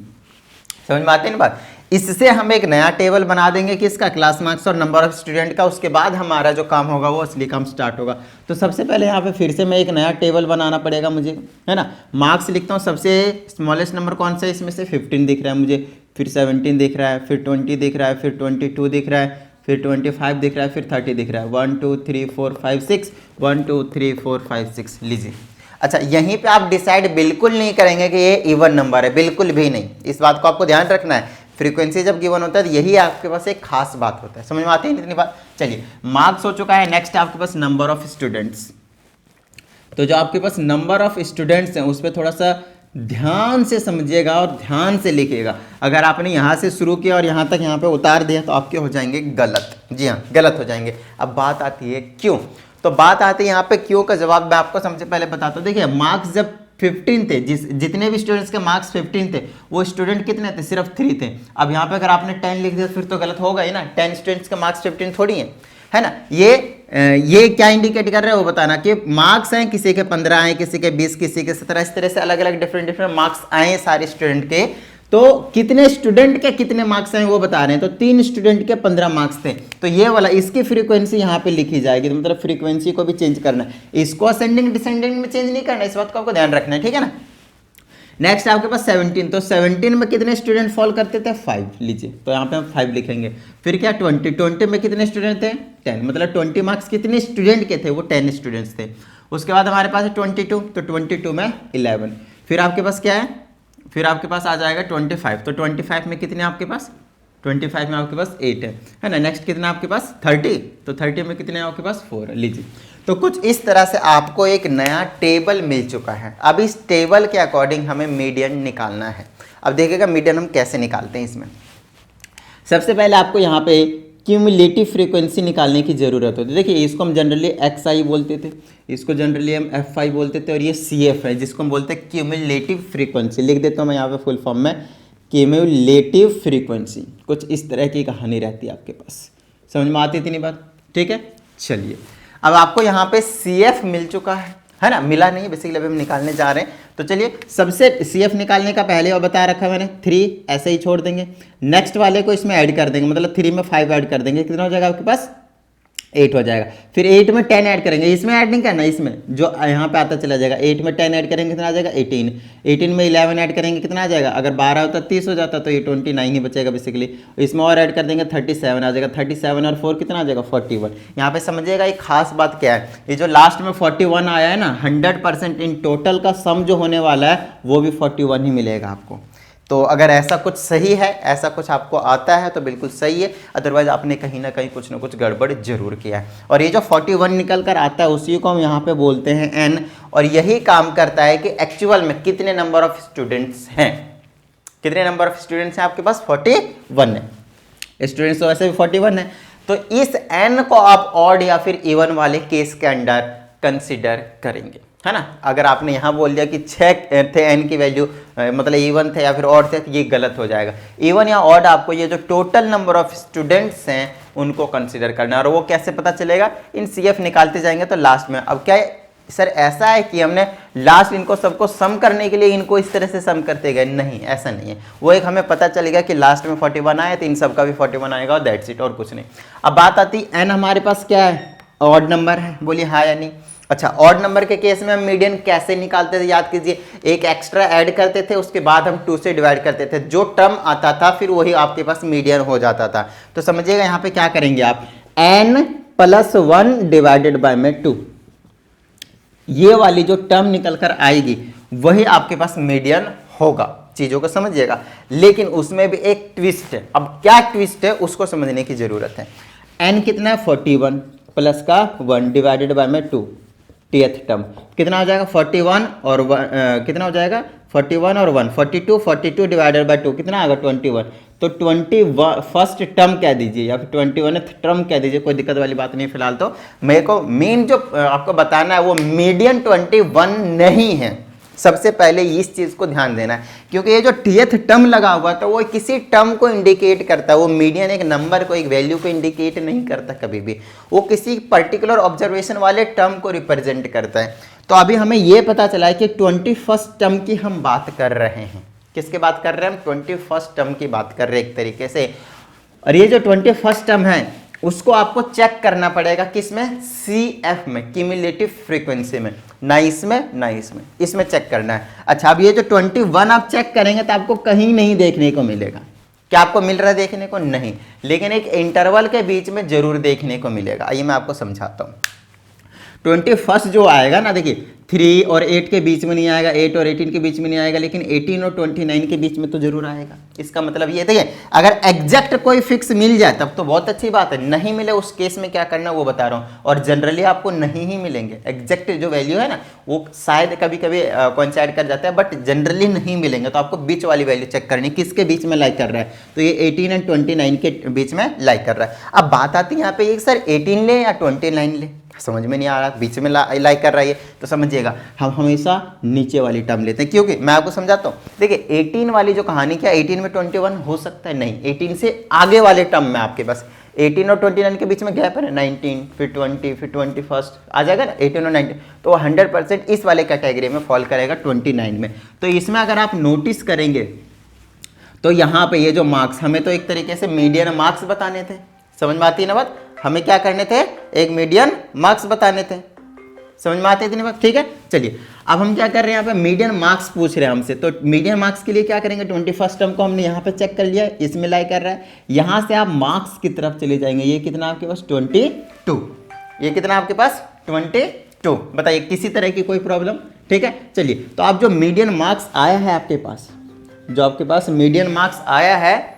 समझ में आती है ना बात। इससे हम एक नया टेबल बना देंगे किसका, क्लास मार्क्स और नंबर ऑफ स्टूडेंट का। उसके बाद हमारा जो काम होगा वो असली काम स्टार्ट होगा। तो सबसे पहले यहाँ पे फिर से मैं एक नया टेबल बनाना पड़ेगा मुझे, है ना। मार्क्स लिखता हूँ, सबसे स्मॉलेस्ट नंबर कौन सा है इसमें से, 15 दिख रहा है मुझे, फिर 17 दिख रहा है, फिर 20 दिख रहा है, फिर 22 दिख रहा है, फिर 25 दिख रहा है, फिर 30 दिख रहा है। 1 2 3 4 5 6, 1 2 3 4 5 6। लीजिए, अच्छा यहीं पे आप डिसाइड बिल्कुल नहीं करेंगे कि ये इवन नंबर है, बिल्कुल भी नहीं। इस बात को आपको ध्यान रखना है। फ्रीक्वेंसी जब गिवन होता है तो यही आपके पास एक खास बात होता है, समझ में आती है इतनी बात। चलिए, मार्क्स हो चुका है, नेक्स्ट आपके पास नंबर ऑफ स्टूडेंट्स। तो जो आपके पास नंबर ऑफ स्टूडेंट्स हैं उस पर थोड़ा सा ध्यान से समझिएगा और ध्यान से लिखिएगा। अगर आपने यहाँ से शुरू किया और यहाँ तक यहाँ पे उतार दिया तो आपके हो जाएंगे गलत। जी हाँ, गलत हो जाएंगे। अब बात आती है क्यों, तो बात आती है यहाँ पे क्यों का जवाब मैं आपको सबसे पहले बताता हूँ। देखिए, मार्क्स जब 15 थे, जितने भी स्टूडेंट्स के मार्क्स 15 थे, वो स्टूडेंट कितने थे, सिर्फ 3 थे। अब यहाँ पे अगर आपने 10 लिख दिया फिर तो गलत होगा ही ना। 10 स्टूडेंट्स के मार्क्स 15 थोड़ी है ना। ये क्या इंडिकेट कर रहे हैं वो बताना कि मार्क्स हैं, किसी के 15 आए, किसी के 20, किसी के 17, इस तरह से अलग अलग डिफरेंट मार्क्स आए सारे स्टूडेंट के। तो कितने स्टूडेंट के कितने मार्क्स आए वो बता रहे हैं। तो 3 स्टूडेंट के 15 मार्क्स थे। तो ये वाला, इसकी फ्रीक्वेंसी यहाँ पे लिखी जाएगी। तो मतलब फ्रीक्वेंसी को भी चेंज करना है, इसको असेंडिंग डिसेंडिंग में चेंज नहीं करना, इस बात को आपको ध्यान रखना है, ठीक है ना। नेक्स्ट आपके पास 17। तो 17 में कितने स्टूडेंट फॉल करते थे, 5। लीजिए, तो यहाँ पे हम 5 लिखेंगे। फिर क्या 20 में कितने स्टूडेंट थे, 10। मतलब 20 मार्क्स कितने स्टूडेंट के थे, वो 10 स्टूडेंट्स थे। उसके बाद हमारे पास है 22, तो 22 में 11। फिर आपके पास क्या है, फिर आपके पास आ जाएगा 25। तो 25 में कितने आपके पास, 25 में आपके पास 8 है ना। नेक्स्ट कितना आपके पास 30। तो 30 में कितने आपके पास 4। लीजिए, तो कुछ इस तरह से आपको एक नया टेबल मिल चुका है। अब इस टेबल के अकॉर्डिंग हमें मीडियन निकालना है। अब देखिएगा मीडियन हम कैसे निकालते हैं। इसमें सबसे पहले आपको यहाँ पे क्यूमुलेटिव फ्रीक्वेंसी निकालने की जरूरत होती है। देखिए, इसको हम जनरली XI बोलते थे, इसको जनरली हम FI बोलते थे, और ये CF है जिसको हम बोलते हैं क्यूमुलेटिव फ्रीक्वेंसी। लिख देता हूँ मैं यहाँ पे फुल फॉर्म में, क्यूमुलेटिव फ्रीक्वेंसी। कुछ इस तरह की कहानी रहती है आपके पास, समझ में आती थी नहीं बात, ठीक है। चलिए, अब आपको यहाँ पे CF मिल चुका है ना, मिला नहीं बेसिकली, अभी हम निकालने जा रहे हैं। तो चलिए, सबसे CF निकालने का पहले और बता रखा मैंने, 3 ऐसे ही छोड़ देंगे। नेक्स्ट वाले को इसमें ऐड कर देंगे, मतलब 3 में 5 ऐड कर देंगे, कितना हो जाएगा आपके पास, 8 हो जाएगा। फिर 8 में 10 ऐड करेंगे, इसमें ऐड नहीं करना, इसमें जो यहाँ पे आता चला जाएगा। 8 में 10 ऐड करेंगे, कितना आ जाएगा 18। 18 में 11 ऐड करेंगे, कितना आ जाएगा, अगर 12 होता 30 हो जाता, तो ये 29 ही बचेगा बेसिकली। इसमें और ऐड कर देंगे 37 आ जाएगा। 37 और 4 कितना आ जाएगा 41। यहाँ पे समझिएगा एक खास बात क्या है, ये जो लास्ट में 41 आया है ना, 100% इन टोटल का सम जो होने वाला है वो भी 41 ही मिलेगा आपको। तो अगर ऐसा कुछ सही है, ऐसा कुछ आपको आता है तो बिल्कुल सही है, अदरवाइज आपने कहीं ना कहीं कुछ ना कुछ गड़बड़ जरूर किया है। और ये जो 41 निकल कर आता है उसी को हम यहाँ पे बोलते हैं n, और यही काम करता है कि एक्चुअल में कितने नंबर ऑफ स्टूडेंट्स हैं। कितने नंबर ऑफ स्टूडेंट्स हैं आपके पास, 41 है। स्टूडेंट्स तो वैसे भी 41 है। तो इस n को आप ऑड या फिर इवन वाले केस के अंडर कंसिडर करेंगे, है ना। अगर आपने यहाँ बोल दिया कि 6 थे n की वैल्यू, मतलब इवन थे या फिर ऑड थे, तो ये गलत हो जाएगा। इवन या ऑड आपको ये जो टोटल नंबर ऑफ स्टूडेंट्स हैं उनको कंसीडर करना है। और वो कैसे पता चलेगा, इन CF निकालते जाएंगे तो लास्ट में। अब क्या है सर, ऐसा है कि हमने लास्ट इनको सबको सम करने के लिए इनको इस तरह से सम करते गए, नहीं, ऐसा नहीं है। वो एक हमें पता चलेगा कि लास्ट में 41 आया तो इन सबका भी 41 आएगा, और दैट्स इट, और कुछ नहीं। अब बात आती है n हमारे पास क्या है, ऑड नंबर है, बोलिए हाँ या नहीं। अच्छा, ऑड नंबर के केस में हम मीडियन कैसे निकालते थे, याद कीजिए, एक एक्स्ट्रा ऐड करते थे, उसके बाद हम 2 से डिवाइड करते थे, जो टर्म आता था फिर वही आपके पास मीडियन हो जाता था। तो समझिएगा यहाँ पे क्या करेंगे आप, n + 1 डिवाइडेड बाय में 2, ये वाली जो टर्म निकल कर आएगी वही आपके पास मीडियन होगा। चीजों को समझिएगा, लेकिन उसमें भी एक ट्विस्ट है। अब क्या ट्विस्ट है उसको समझने की जरूरत है। n कितना है 41 प्लस का 1 डिवाइडेड बाय में 2, 10th टर्म कितना हो जाएगा 41 और 1 कितना हो जाएगा 41 और 1 42, 42 डिवाइडेड बाय 2 कितना आएगा 21। तो 21st टर्म कह दीजिए या फिर 21th टर्म कह दीजिए, कोई दिक्कत वाली बात नहीं। फिलहाल तो मेरे को मेन जो आपको बताना है वो मीडियन 21 नहीं है। सबसे पहले इस चीज को ध्यान देना है, क्योंकि ये जो टीएथ टर्म लगा हुआ था वो किसी टर्म को इंडिकेट करता है। वो मीडियन एक नंबर को, एक वैल्यू को इंडिकेट नहीं करता कभी भी, वो किसी पर्टिकुलर ऑब्जर्वेशन वाले टर्म को रिप्रेजेंट करता है। तो अभी हमें ये पता चला है कि 21st टर्म की हम बात कर रहे हैं। किसकी बात कर रहे हैं हम? 21st टर्म की बात कर रहे हैं एक तरीके से। और ये जो 21st टर्म है उसको आपको चेक करना पड़ेगा किसमें? CF में, क्यूमुलेटिव फ्रीक्वेंसी में, ना इसमें ना इसमें, इसमें चेक करना है। अच्छा, अब ये जो 21 आप चेक करेंगे तो आपको कहीं नहीं देखने को मिलेगा। क्या आपको मिल रहा है देखने को? नहीं, लेकिन एक इंटरवल के बीच में जरूर देखने को मिलेगा। आइए मैं आपको समझाता हूँ। 21st जो आएगा ना, देखिए 3 और 8 के बीच में नहीं आएगा, 8 और 18 के बीच में नहीं आएगा, लेकिन 18 और 29 के बीच में तो जरूर आएगा। इसका मतलब ये देखिए, अगर एग्जैक्ट कोई फिक्स मिल जाए तब तो बहुत अच्छी बात है, नहीं मिले उस केस में क्या करना वो बता रहा हूँ। और जनरली आपको नहीं ही मिलेंगे, एग्जैक्ट जो वैल्यू है ना वो शायद कभी कभी कोइंसाइड कर जाता है, बट जनरली नहीं मिलेंगे। तो आपको बीच वाली वैल्यू चेक करनी, किसके बीच में लाइक कर रहा है, तो ये 18 और 29 के बीच में लाइक कर रहा है। अब बात आती है यहाँ पे, एक सर 18 ले या 29 ले, समझ में नहीं आ रहा, बीच में लाइक कर रहा है, तो समझिएगा हम हमेशा नीचे वाली टर्म लेते हैं। क्योंकि मैं आपको समझाता हूँ, देखिए 18 वाली जो कहानी, क्या 18 में 21 हो सकता है? नहीं, 18 से आगे वाले टर्म में आपके पास 18 और 29 के बीच में गैप है ना, 19 फिर 20 फिर 21 आ जाएगा ना, 18 और 19, तो 100% इस वाले कैटेगरी में फॉल करेगा 29 में। तो इसमें अगर आप नोटिस करेंगे तो यहाँ पे ये जो मार्क्स, हमें तो एक तरीके से मीडियन मार्क्स बताने थे, समझ में आती है ना बात? हमें क्या करने थे? एक मीडियन मार्क्स बताने थे, समझ में आती है ना बात? ठीक है, चलिए अब हम क्या कर रहे हैं, यहाँ पे मीडियन मार्क्स पूछ रहे हैं हमसे। तो मीडियन मार्क्स के लिए क्या करेंगे? 21st टर्म को हमने यहाँ पे चेक कर लिया, इसमें लाई कर रहा है। यहाँ से आप मार्क्स की तरफ चले जाएंगे, ये कितना आपके पास? 22। ये कितना आपके पास? 22। बताइए किसी तरह की कोई प्रॉब्लम? ठीक है, चलिए तो आप जो मीडियन मार्क्स आया है आपके पास, जो आपके पास मीडियन मार्क्स आया है,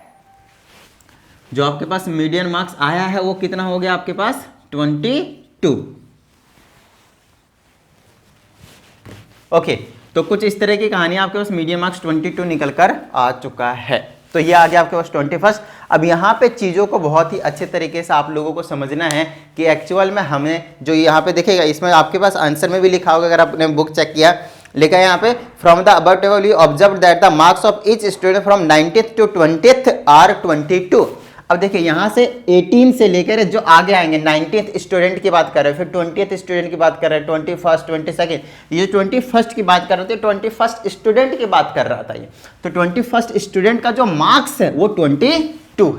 जो आपके पास मीडियन मार्क्स आया है वो कितना हो गया आपके पास? 22। ओके, तो कुछ इस तरह की कहानी आपके पास मीडियन मार्क्स 22 निकल कर आ चुका है। तो ये आ गया आपके पास 21st। अब यहाँ पे चीज़ों को बहुत ही अच्छे तरीके से आप लोगों को समझना है कि एक्चुअल में हमें जो यहाँ पे देखेगा, इसमें आपके पास आंसर में भी लिखा होगा, अगर आपने बुक चेक किया, लिखा है यहाँ पे, from the above table you observe that the marks of each student from 19th to 20th are 22। अब देखिए यहाँ से 18 से लेकर जो आगे आएंगे, 19th स्टूडेंट की बात कर रहे हैं, फिर 20th स्टूडेंट की बात कर रहे हैं, 21st 22nd, ये 21st की बात कर रहे थे, 21st स्टूडेंट की बात कर रहा था ये। तो 21st स्टूडेंट का जो मार्क्स है वो 22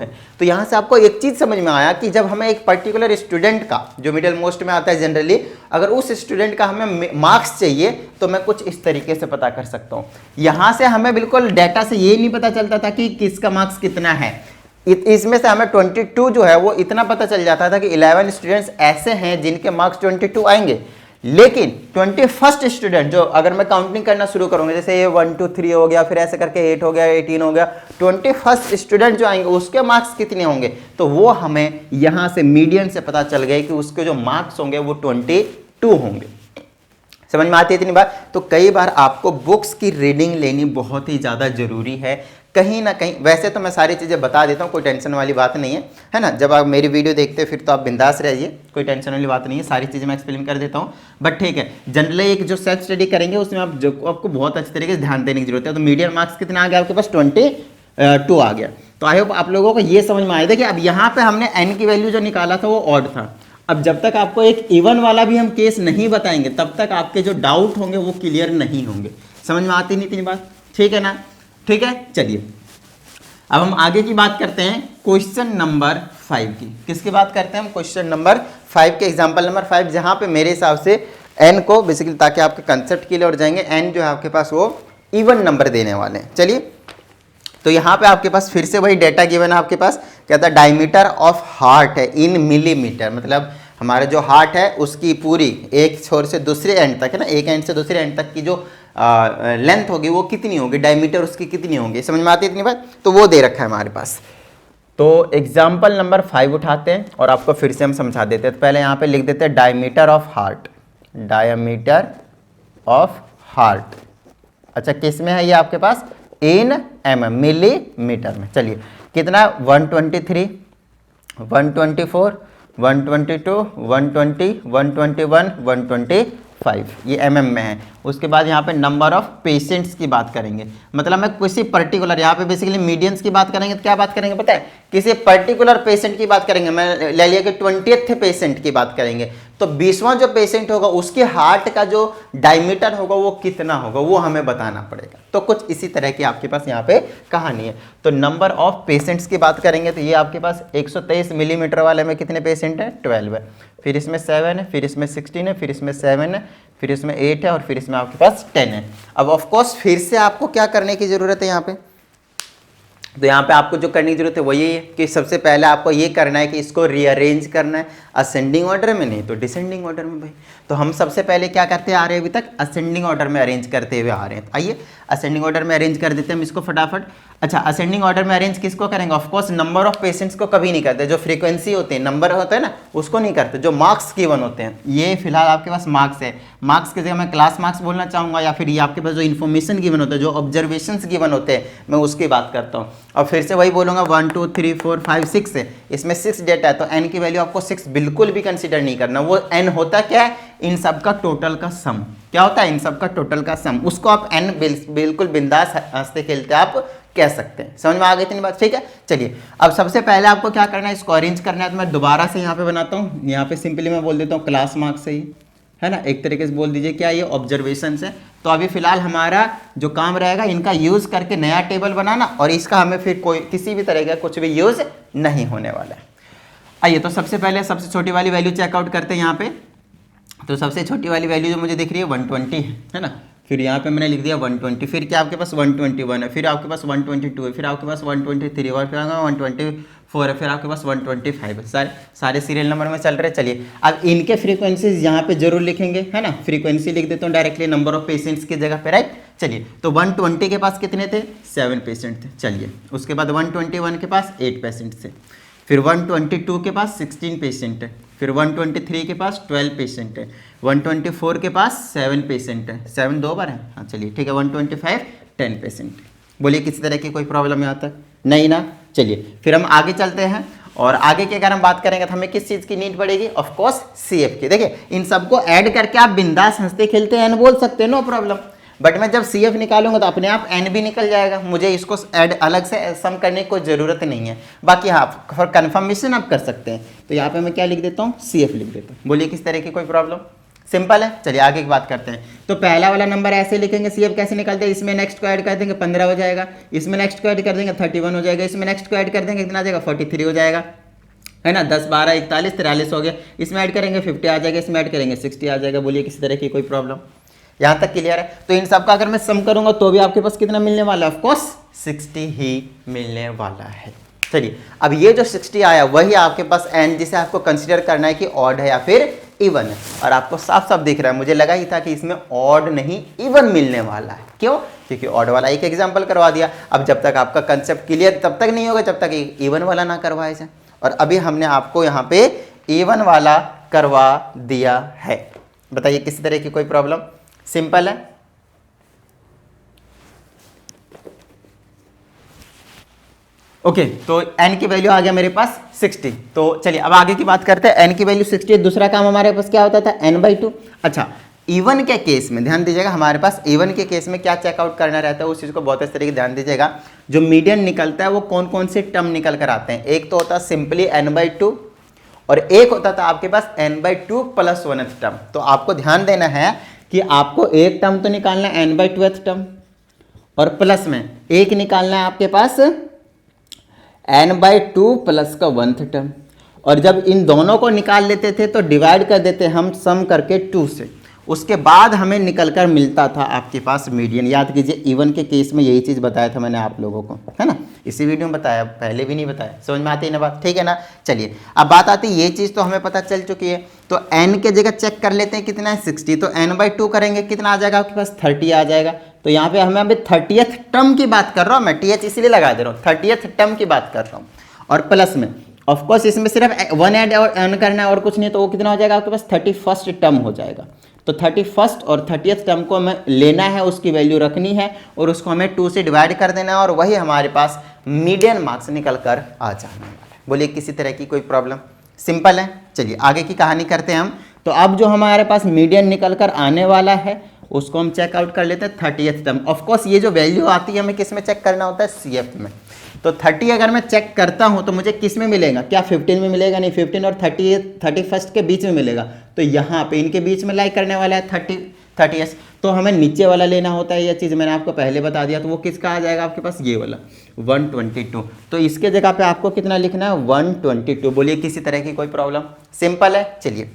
है। तो यहाँ से आपको एक चीज समझ में आया कि जब हमें एक पर्टिकुलर स्टूडेंट का, जो मिडिल मोस्ट में आता है जनरली, अगर उस स्टूडेंट का हमें मार्क्स चाहिए तो मैं कुछ इस तरीके से पता कर सकता हूँ। यहाँ से हमें बिल्कुल डाटा से ये नहीं पता चलता था कि किसका मार्क्स कितना है, इसमें से हमें 22 जो है वो इतना पता चल जाता था कि 11 स्टूडेंट्स ऐसे हैं जिनके मार्क्स 22 आएंगे। लेकिन 21st स्टूडेंट जो, अगर मैं काउंटिंग करना शुरू करूंगा, जैसे ये 1 2 3 हो गया, फिर ऐसे करके 8 हो गया, 18 हो गया, 21st स्टूडेंट जो आएंगे उसके मार्क्स कितने होंगे, तो वो हमें यहां से मीडियन से पता चल गए कि उसके जो मार्क्स होंगे वो 22 होंगे। समझ में आती है इतनी बात? तो कई बार आपको बुक्स की रीडिंग लेनी बहुत ही ज़्यादा जरूरी है। कहीं ना कहीं, वैसे तो मैं सारी चीज़ें बता देता हूँ, कोई टेंशन वाली बात नहीं है ना। जब आप मेरी वीडियो देखते हो फिर तो आप बिंदास रहिए, कोई टेंशन वाली बात नहीं है, सारी चीज़ें मैं एक्सप्लेन कर देता हूँ। बट ठीक है, जनरली एक जो सेल्फ स्टडी करेंगे उसमें आपको बहुत अच्छे तरीके से ध्यान देने की जरूरत है। तो मीडियन मार्क्स कितना आ गया आपके पास? 22 आ गया। तो आई होप आप लोगों को ये समझ में आया। देखिए अब यहाँ पे हमने n की वैल्यू जो निकाला था वो ऑड था। अब जब तक आपको एक इवन वाला भी हम केस नहीं बताएंगे तब तक आपके जो डाउट होंगे वो क्लियर नहीं होंगे। समझ में आती नहीं इतनी बात? ठीक है ना? ठीक है, चलिए अब हम आगे की बात करते हैं क्वेश्चन नंबर 5 की। किसकी बात करते हैं हम? क्वेश्चन नंबर 5 के, एग्जाम्पल नंबर 5, जहां पे मेरे हिसाब से n को बेसिकली, ताकि आपके कंसेप्ट क्लियर हो जाएंगे, n जो है आपके पास वो इवन नंबर देने वाले हैं। चलिए तो यहाँ पे आपके पास फिर से वही डेटा गिवन है आपके पास, कहता है डायमीटर ऑफ हार्ट है इन मिलीमीटर, मतलब हमारा जो हार्ट है उसकी पूरी एक छोर से दूसरे एंड तक है ना, एक एंड से दूसरे एंड तक की जो लेंथ होगी वो कितनी होगी, डायमीटर उसकी कितनी होगी। समझ में आती है इतनी बात? तो वो दे रखा है हमारे पास। तो एग्जाम्पल नंबर 5 उठाते हैं और आपको फिर से हम समझा देते हैं। तो पहले यहाँ पे लिख देते हैं diameter of heart, diameter of heart. अच्छा किस में है ये आपके पास? इन mm, मिलीमीटर में। चलिए कितना 123, 124, 122, 120, 121, 125, ये mm में है। उसके बाद यहाँ पे नंबर ऑफ पेशेंट्स की बात करेंगे, मतलब मैं किसी पर्टिकुलर, यहाँ पे बेसिकली मीडियंस की बात करेंगे तो क्या बात करेंगे पता है, किसी पर्टिकुलर पेशेंट की बात करेंगे। मैं ले लिया कि 20th पेशेंट की बात करेंगे, तो 20वां जो पेशेंट होगा उसके हार्ट का जो डायमीटर होगा वो कितना होगा वो हमें बताना पड़ेगा। तो कुछ इसी तरह की आपके पास यहाँ पे कहानी है। तो नंबर ऑफ पेशेंट्स की बात करेंगे तो ये आपके पास 123 मिलीमीटर वाले में कितने पेशेंट हैं, 12 है, फिर इसमें 7 है, फिर इसमें 16 है, फिर इसमें 7 है, फिर इसमें 8 है, और फिर इसमें आपके पास 10 है। अब ऑफ कोर्स फिर से आपको क्या करने की जरूरत है यहाँ पे, तो यहाँ पे आपको जो करने की जरूरत है वो ये है कि सबसे पहले आपको ये करना है कि इसको रीअरेंज करना है, असेंडिंग ऑर्डर में नहीं तो डिसेंडिंग ऑर्डर में भाई। तो हम सबसे पहले क्या करते आ रहे हैं, अभी तक असेंडिंग ऑर्डर में अरेंज करते हुए आ रहे हैं। आइए असेंडिंग ऑर्डर में अरेंज कर देते हैं हम इसको फटाफट। अच्छा, असेंडिंग ऑर्डर में अरेंज किसको करेंगे, ऑफकोर्स नंबर ऑफ पेशेंट्स को कभी नहीं करते, जो फ्रीक्वेंसी होते हैं, नंबर होता है ना, उसको नहीं करते, जो मार्क्स गिवन होते हैं। ये फिलहाल आपके पास मार्क्स है, मार्क्स की जगह मैं क्लास मार्क्स बोलना चाहूँगा, या फिर ये आपके पास जो इन्फॉर्मेशन गिवन होता है, जो ऑब्जर्वेशंस गिवन होते हैं, मैं उसकी बात करता हूँ। और फिर से वही बोलूँगा 1 2 3 4 5 6 है, इसमें 6 डेटा है, तो n की वैल्यू आपको 6 बिल्कुल भी कंसीडर नहीं करना। वो n होता क्या है, इन सब का टोटल का सम। क्या होता है, इन सब का टोटल का सम, उसको आप n बिल्कुल बिंदास हंसते खेलते आप कह सकते हैं। समझ में आ गई इतनी बात, ठीक है। चलिए अब सबसे पहले आपको क्या करना है, इसको अरेंज करना है। तो मैं दोबारा से यहाँ पे बनाता हूँ, यहाँ पे सिंपली मैं बोल देता हूँ क्लास मार्क्स से ही, है ना, एक तरीके से बोल दीजिए क्या ये ऑब्जर्वेशन है। तो अभी फिलहाल हमारा जो काम रहेगा इनका यूज करके नया टेबल बनाना, और इसका हमें फिर कोई किसी भी तरह का कुछ भी यूज नहीं होने वाला है। आइए तो सबसे पहले सबसे छोटी वाली वैल्यू चेकआउट करते हैं यहाँ पे। तो सबसे छोटी वाली वैल्यू जो मुझे दिख रही है 120 है ना, फिर यहाँ पे मैंने लिख दिया 120, फिर क्या आपके पास 121 है, फिर आपके पास 122 है, फिर आपके पास 123 और फिर 124 है, फिर आपके पास 125 है। सारे सीरियल नंबर में चल रहे। चलिए अब इनके फ्रीक्वेंसीज यहाँ पे जरूर लिखेंगे, है ना, फ्रीक्वेंसी लिख देता हूँ डायरेक्टली नंबर ऑफ पेशेंट्स की जगह पे, राइट। चलिए तो 120 के पास कितने थे, 7 पेशेंट थे। चलिए उसके बाद 121 के पास 8 पेशेंट थे, फिर 122 के पास 16 पेशेंट है, फिर 123 के पास 12 पेशेंट है, 124 के पास 7 पेशेंट है, 7 दो बार है, हाँ चलिए ठीक है, 125 10 पेशेंट है। बोलिए किसी तरह की कोई प्रॉब्लम यहाँ तक नहीं ना। चलिए फिर हम आगे चलते हैं, और आगे की अगर हम बात करेंगे तो हमें किस चीज़ की नीड पड़ेगी, ऑफ कोर्स CF की। देखिए इन सबको ऐड करके आप बिंदास हंसते खेलते हैं बोल सकते हैं, नो प्रॉब्लम, बट मैं जब CF निकालूंगा तो अपने आप n भी निकल जाएगा, मुझे इसको ऐड अलग से सम करने की कोई ज़रूरत नहीं है। बाकी हाँ फॉर कन्फर्मेशन आप कर सकते हैं। तो यहाँ पे मैं क्या लिख देता हूँ, CF लिख देता हूँ। बोलिए किस तरह की कोई प्रॉब्लम, सिंपल है। चलिए आगे की बात करते हैं। तो पहला वाला नंबर ऐसे लिखेंगे, CF कैसे निकलते हैं, इसमें नेक्स्ट को ऐड कर देंगे 15 हो जाएगा, इसमें नेक्स्ट को ऐड कर देंगे 31 हो जाएगा, इसमें नेक्स्ट को ऐड कर देंगे कितना आ जाएगा 43 हो जाएगा, है ना, 10 12 41 43 हो गया, इसमें ऐड करेंगे 50 आ जाएगा, इसमें ऐड करेंगे 60 आ जाएगा। बोलिए किसी तरह की कोई प्रॉब्लम, यहाँ तक क्लियर है। तो इन सब का अगर मैं सम करूंगा तो भी आपके पास कितना मिलने वाला है, ऑफ कोर्स 60 ही मिलने वाला है। चलिए अब ये जो 60 आया वही आपके पास n, जिसे आपको कंसीडर करना है कि ऑड है या फिर इवन है, और आपको साफ साफ दिख रहा है, मुझे लगा ही था कि इसमें ऑड नहीं इवन मिलने वाला है। क्यों, क्योंकि ऑड वाला एक एग्जाम्पल करवा दिया। अब जब तक आपका कंसेप्ट क्लियर तब तक नहीं होगा जब तक इवन वाला ना करवाया जाए, और अभी हमने आपको यहाँ पे इवन वाला करवा दिया है। बताइए किसी तरह की कोई प्रॉब्लम, सिंपल है। ओके तो n की वैल्यू आ गया मेरे पास 60। तो चलिए अब आगे की बात करते हैं। n की वैल्यू 60, दूसरा काम हमारे पास क्या होता था, n/2। अच्छा इवन के केस में ध्यान दीजिएगा, हमारे पास इवन के केस में क्या चेकआउट करना रहता है उस चीज़ को बहुत अच्छे तरीके से ध्यान दीजिएगा। जो मीडियन निकलता है वो कौन कौन से टर्म निकल कर आते हैं, एक तो होता है सिंपली n/2, और एक होता था आपके पास n/2 + 1th टर्म। तो आपको ध्यान देना है कि आपको एक टर्म तो निकालना है n/2th टर्म, और प्लस में एक निकालना है आपके पास n/2 + का 1th टर्म। और जब इन दोनों को निकाल लेते थे तो डिवाइड कर देते हम सम करके 2 से, उसके बाद हमें निकल कर मिलता था आपके पास मीडियन। याद कीजिए इवन के केस में यही चीज़ बताया था मैंने आप लोगों को, है ना, इसी वीडियो में बताया, पहले भी नहीं बताया। समझ में आती है ना बात, ठीक है ना। चलिए अब बात आती है, ये चीज़ तो हमें पता चल चुकी है। तो n के जगह चेक कर लेते हैं कितना है 60, तो n/2 करेंगे कितना आ जाएगा आपके पास 30 आ जाएगा। तो यहाँ पे हमें अभी 30th टर्म की बात कर रहा हूँ मैं, TH इसलिए लगा दे रहा हूँ, 30th टर्म की बात कर रहा हूँ। और प्लस में ऑफकोर्स इसमें सिर्फ 1 ऐड और n करना है और कुछ नहीं, तो वो कितना हो जाएगा आपके पास 31st टर्म हो जाएगा। तो 31st और 30th टर्म को हमें लेना है, उसकी वैल्यू रखनी है और उसको हमें 2 से डिवाइड कर देना है, और वही हमारे पास मीडियन मार्क्स निकल कर आ जाने वाला है। बोलिए किसी तरह की कोई प्रॉब्लम? सिंपल है। चलिए आगे की कहानी करते हैं हम। तो अब जो हमारे पास मीडियन निकल कर आने वाला है उसको हम चेकआउट कर लेते हैं 30th टर्म। ऑफकोर्स ये जो वैल्यू आती है हमें किस में चेक करना होता है? CF में। तो 30 अगर मैं चेक करता हूं तो मुझे किस में मिलेगा? क्या 15 में मिलेगा? नहीं, 15 और 31st के बीच में मिलेगा। तो यहाँ पे इनके बीच में लाइक करने वाला है 30th। तो हमें नीचे वाला लेना होता है, यह चीज़ मैंने आपको पहले बता दिया। तो वो किसका आ जाएगा आपके पास? ये वाला 122। तो इसके जगह पे आपको कितना लिखना है? 122। बोलिए किसी तरह की कोई प्रॉब्लम? सिंपल है। चलिए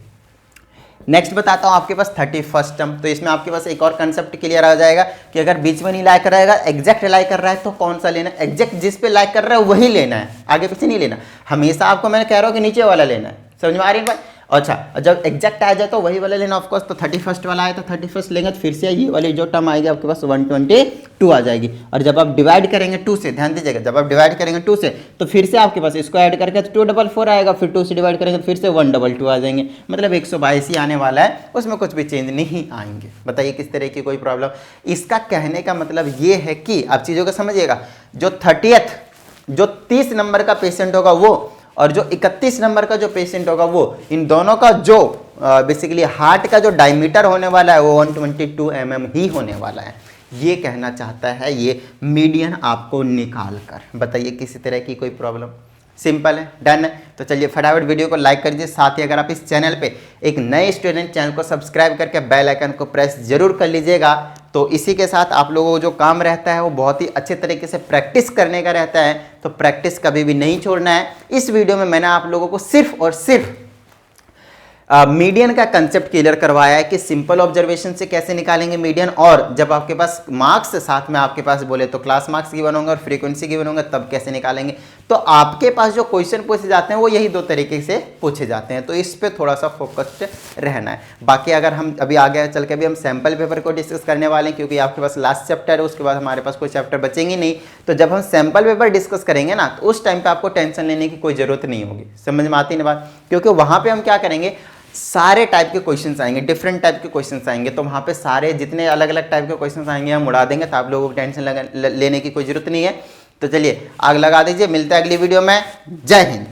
नेक्स्ट बताता हूँ आपके पास 31st टर्म। तो इसमें आपके पास एक और कंसेप्ट क्लियर आ जाएगा कि अगर बीच में नहीं लाइक कर रहेगा, एग्जैक्ट लाइक कर रहा है तो कौन सा लेना है? एग्जैक्ट जिस पे लाइक कर रहा है वही लेना है, आगे पीछे नहीं लेना। हमेशा आपको मैंने कह रहा हूँ कि नीचे वाला लेना है। समझ में आ रही है बात? अच्छा, जब एग्जैक्ट आ जाए तो वही वाला लेना ऑफकोर्स। तो 31st वाला आया तो 31st लेंगे तो फिर से ये वाली जो टर्म आएगी आपके पास 122 आ जाएगी। और जब आप डिवाइड करेंगे 2 से, ध्यान दीजिएगा, जब आप डिवाइड करेंगे 2 से तो फिर से आपके पास इसको ऐड करके तो 244 आएगा, फिर 2 से डिवाइड करेंगे तो फिर से 122 आ जाएंगे। मतलब 122 ही आने वाला है, उसमें कुछ भी चेंज नहीं आएंगे। बताइए किस तरह की कोई प्रॉब्लम? इसका कहने का मतलब ये है कि आप चीज़ों को समझिएगा, जो 30 नंबर का पेशेंट होगा वो और जो 31 नंबर का जो पेशेंट होगा वो, इन दोनों का जो बेसिकली हार्ट का जो डायमीटर होने वाला है वो 122 mm ही होने वाला है। ये कहना चाहता है ये मीडियन आपको निकाल कर। बताइए किसी तरह की कोई प्रॉब्लम? सिंपल है, डन है। तो चलिए फटाफट वीडियो को लाइक कर दीजिए। साथ ही अगर आप इस चैनल पे एक नए स्टूडेंट, चैनल को सब्सक्राइब करके बेल आइकन को प्रेस जरूर कर लीजिएगा। तो इसी के साथ आप लोगों को जो काम रहता है वो बहुत ही अच्छे तरीके से प्रैक्टिस करने का रहता है। तो प्रैक्टिस कभी भी नहीं छोड़ना है। इस वीडियो में मैंने आप लोगों को सिर्फ और सिर्फ मीडियन का कंसेप्ट क्लियर करवाया है कि सिंपल ऑब्जर्वेशन से कैसे निकालेंगे मीडियन, और जब आपके पास मार्क्स साथ में आपके पास बोले तो क्लास मार्क्स गिवन होंगे और फ्रीक्वेंसी गिवन होंगे तब कैसे निकालेंगे। तो आपके पास जो क्वेश्चन पूछे जाते हैं वो यही 2 तरीके से पूछे जाते हैं। तो इस पे थोड़ा सा फोकस्ड रहना है। बाकी अगर हम अभी आगे चल के भी हम सैम्पल पेपर को डिस्कस करने वाले हैं, क्योंकि आपके पास लास्ट चैप्टर है, उसके बाद हमारे पास कोई चैप्टर बचेंगे नहीं। तो जब हम सैम्पल पेपर डिस्कस करेंगे ना तो उस टाइम पर आपको टेंशन लेने की कोई जरूरत नहीं होगी। समझ में आती है ना बात? क्योंकि वहाँ पर हम क्या करेंगे, सारे टाइप के क्वेश्चंस आएंगे, डिफरेंट टाइप के क्वेश्चंस आएंगे। तो वहाँ पे सारे जितने अलग अलग टाइप के क्वेश्चंस आएंगे हम उड़ा देंगे। तो आप लोगों को टेंशन लेने की कोई जरूरत नहीं है। तो चलिए आग लगा दीजिए। मिलते हैं अगली वीडियो में। जय हिंद।